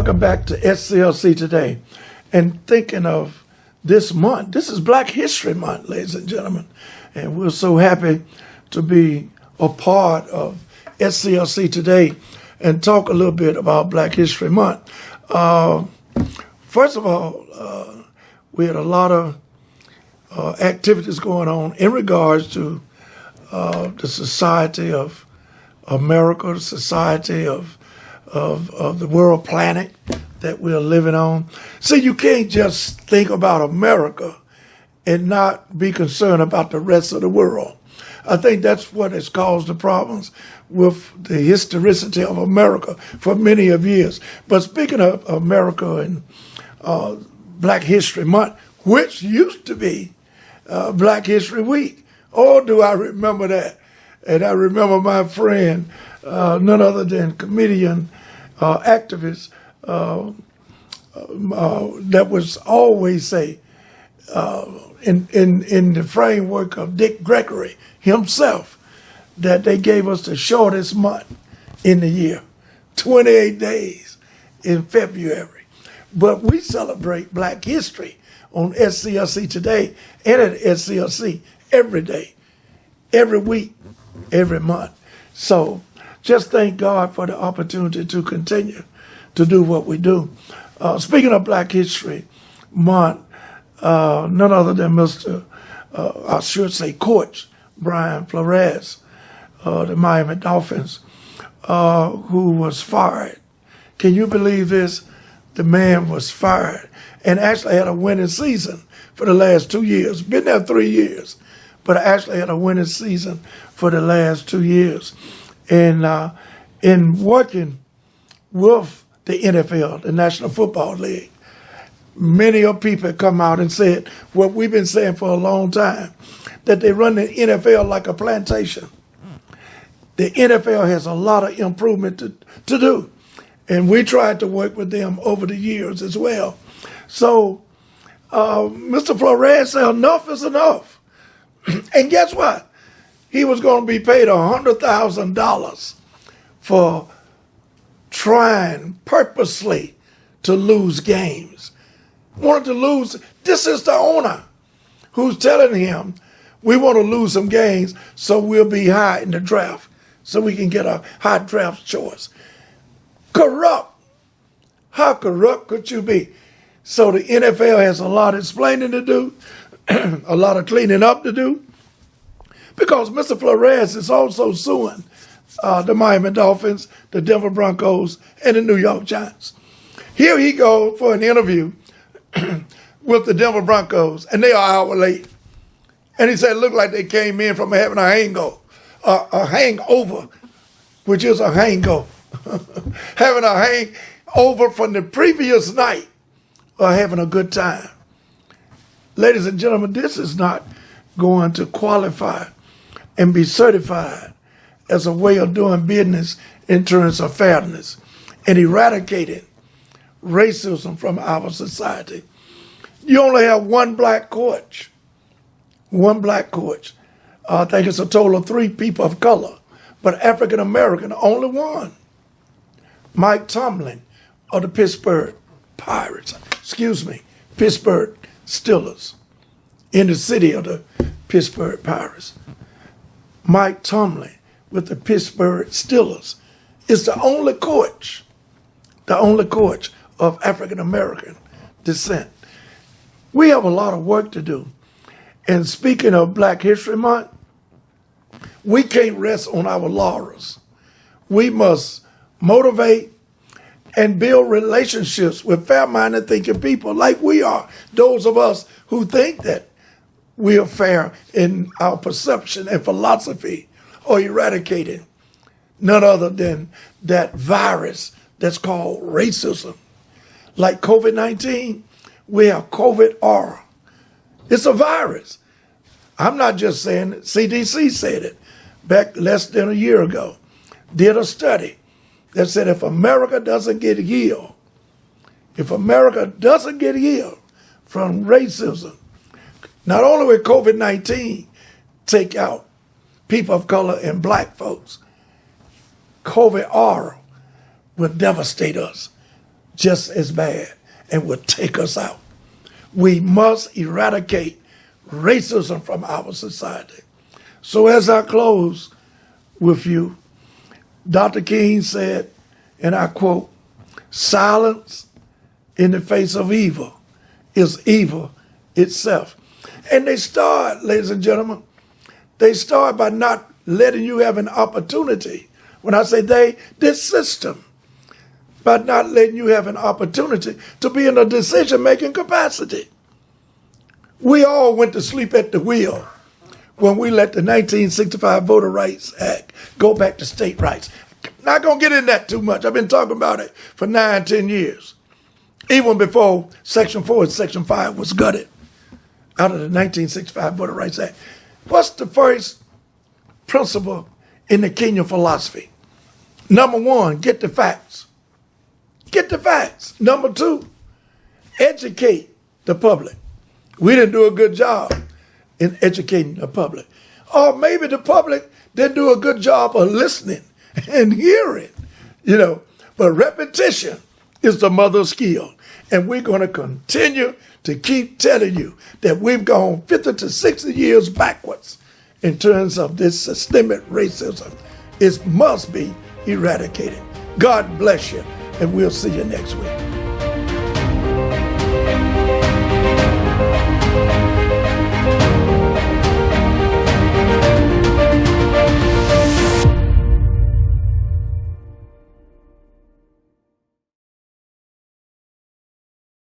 Welcome back to SCLC today. And thinking of this month, this is Black History Month, ladies and gentlemen. And we're so happy to be a part of SCLC today and talk a little bit about Black History Month. First of all, we had a lot of activities going on in regards to the Society of America, the Society of the world planet that we're living on. See, you can't just think about America and not be concerned about the rest of the world. I think that's what has caused the problems with the historicity of America for many of years. But speaking of America and Black History Month, which used to be Black History Week. Oh, do I remember that. And I remember my friend, none other than comedian, activist, that was always say, in the framework of Dick Gregory himself, that they gave us the shortest month in the year, 28 days in February. But we celebrate Black history on SCLC today and at SCLC every day, every week, every month. So just thank God for the opportunity to continue to do what we do. Speaking of Black History Month, none other than Mr. I should say Coach Brian Flores, the Miami Dolphins, who was fired. Can you believe this? The man was fired and actually had a winning season for the last 2 years. Been there 3 years, but actually had a winning season for the last 2 years. And in working with the NFL, the National Football League, many of people come out and said what we've been saying for a long time, that they run the NFL like a plantation. The NFL has a lot of improvement to do. And we tried to work with them over the years as well. So Mr. Flores said enough is enough. And guess what? He was going to be paid $100,000 for trying purposely to lose games. Wanted to lose. This is the owner who's telling him, we want to lose some games so we'll be high in the draft, so we can get a high draft choice. Corrupt. How corrupt could you be? So the NFL has a lot of explaining to do, a lot of cleaning up to do, because Mr. Flores is also suing the Miami Dolphins, the Denver Broncos, and the New York Giants. Here he goes for an interview with the Denver Broncos, and they are an hour late. And he said it looked like they came in from having a hangover, which is a hangover. Having a hangover from the previous night or having a good time. Ladies and gentlemen, this is not going to qualify and be certified as a way of doing business in terms of fairness and eradicating racism from our society. You only have one black coach. One black coach. I think it's a total of 3 people of color, but African American, only one. Mike Tomlin of the Pittsburgh Steelers, in the city of the Pittsburgh Pirates. Mike Tomlin with the Pittsburgh Steelers is the only coach of African American descent. We have a lot of work to do. And speaking of Black History Month, we can't rest on our laurels. We must motivate and build relationships with fair-minded thinking people like we are, those of us who think that we are fair in our perception and philosophy, or eradicating none other than that virus that's called racism. Like COVID-19, we have COVID-R. It's a virus. I'm not just saying it. CDC said it back less than a year ago. Did a study that said if America doesn't get healed from racism, not only will COVID-19 take out people of color and black folks, COVID-R will devastate us. just as bad and will take us out. We must eradicate racism from our society. So as I close with you, Dr. King said, and I quote, "Silence in the face of evil is evil itself." And they start, ladies and gentlemen, they start by not letting you have an opportunity. When I say they, this system, by not letting you have an opportunity to be in a decision-making capacity. We all went to sleep at the wheel when we let the 1965 Voter Rights Act go back to state rights. Not going to get into that too much. I've been talking about it for 9, 10 years. Even before Section 4 and Section 5 was gutted out of the 1965 Voter Rights Act. What's the first principle in the Kenyan philosophy? Number 1, get the facts. Get the facts. Number 2, educate the public. We didn't do a good job in educating the public. Or maybe the public didn't do a good job of listening and hearing, But repetition is the mother of skill. And we're going to continue to keep telling you that we've gone 50 to 60 years backwards in terms of this systemic racism. It must be eradicated. God bless you, and we'll see you next week.